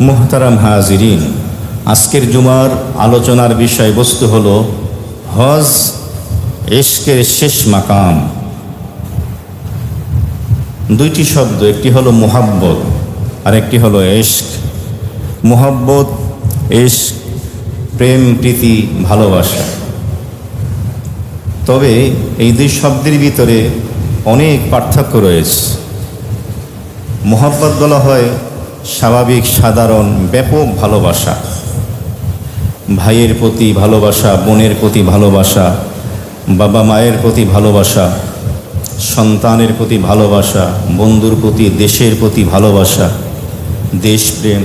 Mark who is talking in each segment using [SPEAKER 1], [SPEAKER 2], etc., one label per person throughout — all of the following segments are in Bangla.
[SPEAKER 1] মুহতারাম হাজিরিন, আজকের জুমার আলোচনার বিষয়বস্তু হলো হজ ইশকের শেষ মাকাম। দুইটি শব্দ, একটি হলো মুহাব্বত আর একটি হলো ইশক। মুহাব্বত, ইশক, প্রেম, প্রীতি, ভালোবাসা। তবে এই দুই শব্দের ভিতরে অনেক পার্থক্য রয়েছে। মুহাব্বত বলা হয় স্বাভাবিক, সাধারণ, ব্যাপক ভালোবাসা। ভাইয়ের প্রতি ভালোবাসা, বোনের প্রতি ভালোবাসা, বাবা মায়ের প্রতি ভালোবাসা, সন্তানের প্রতি ভালোবাসা, বন্ধুর প্রতি, দেশের প্রতি ভালোবাসা, দেশপ্রেম,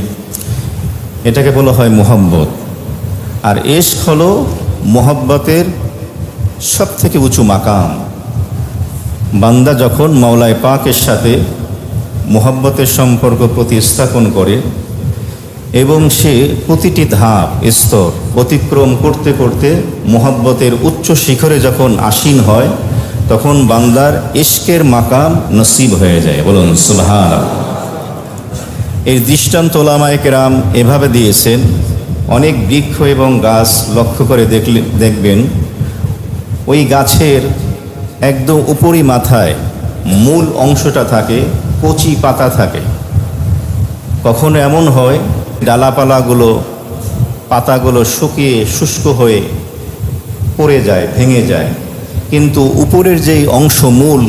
[SPEAKER 1] এটাকে বলা হয় মুহাব্বত। আর ইশক হলো মুহাব্বতের সব থেকে উঁচু মাকাম। বান্দা যখন মাওলায় পাকের সাথে মুহাব্বতের সম্পর্ক প্রতিস্থাপন করে এবং সে প্রতিটি ধাপ, স্তর অতিক্রম করতে করতে মুহাব্বতের উচ্চ শিখরে যখন আসীন হয়, তখন বান্দার ইশকের মাকাম নসিব হয়ে যায়। বলুন সুবহানাল্লাহ। এর দৃষ্টান্ত উলামায়ে কেরাম এভাবে দিয়েছেন। অনেক বৃক্ষ এবং গাছ লক্ষ্য করে দেখবেন, ওই গাছের একদম উপরি মাথায় মূল অংশটা থাকে, কচি পাতা থাকে। কখনো এমন হয় ডালাপালাগুলো, পাতাগুলো শুকিয়ে শুষ্ক হয়ে পড়ে যায়, ভেঙে যায়, কিন্তু উপরের যেই অংশ, মূল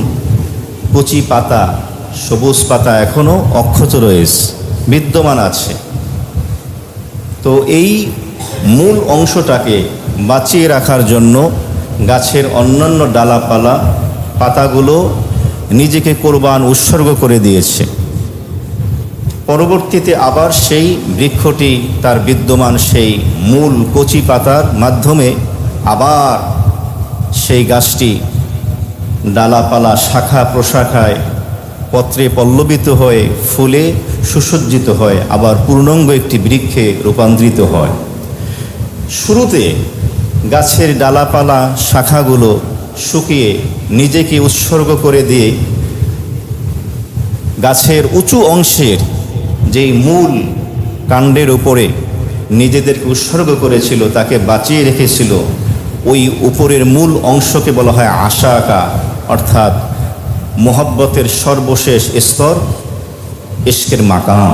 [SPEAKER 1] কচি পাতা, সবুজ পাতা এখনও অক্ষত রয়েছে, বিদ্যমান আছে। তো এই মূল অংশটাকে বাঁচিয়ে রাখার জন্য গাছের অন্যান্য ডালাপালা, পাতাগুলো নিজেকে কোরবান, উৎসর্গ করে দিয়েছে। পরবর্তীতে আবার সেই বৃক্ষটি তার বিদ্যমান সেই মূল কচি পাতার মাধ্যমে আবার সেই গাছটি ডালাপালা, শাখা প্রশাখায়, পত্রে পল্লবিত হয়ে ফুলে সুসজ্জিত হয়, আবার পূর্ণাঙ্গ একটি বৃক্ষে রূপান্তরিত হয়। শুরুতে গাছের ডালাপালা, শাখাগুলো শুকিয়ে নিজেকে উৎসর্গ করে দিয়ে গাছের উঁচু অংশের যেই মূল কাণ্ডের উপরে নিজেদেরকে উৎসর্গ করেছিল, তাকে বাঁচিয়ে রেখেছিল। ওই উপরের মূল অংশকে বলা হয় আশাকা, অর্থাৎ মুহাব্বতের সর্বশেষ স্তর, ইশকের মাকাম।